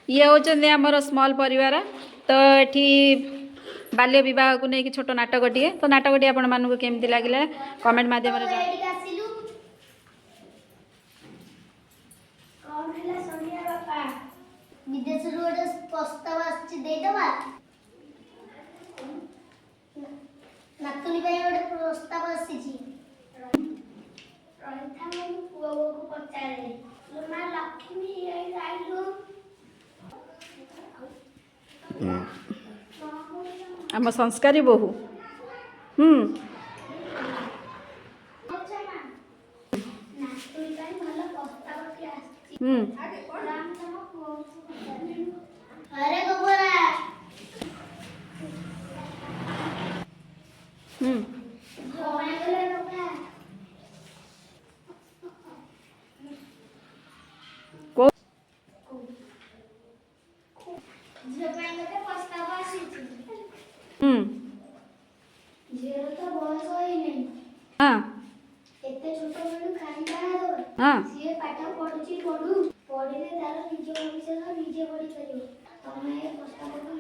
ये होचंदे हमर स्मॉल परिवार। तो एठी बाल्य विवाह को लेकिन छोट नाटकटिए तो नाटकटी आपण मानक केमती लगे कमेंट माध्यम विदेश गोटे प्रस्ताव आसवा नातुनी गोटे प्रस्ताव आसी पुआ को पचारे लक्ष्मी आम संस्कारी बहु अरे गोबरा हाँ सी पाठ पढ़ुची पढ़ू पढ़े तार निज भविष्य निजे पढ़ी पार तुम प्रस्ताव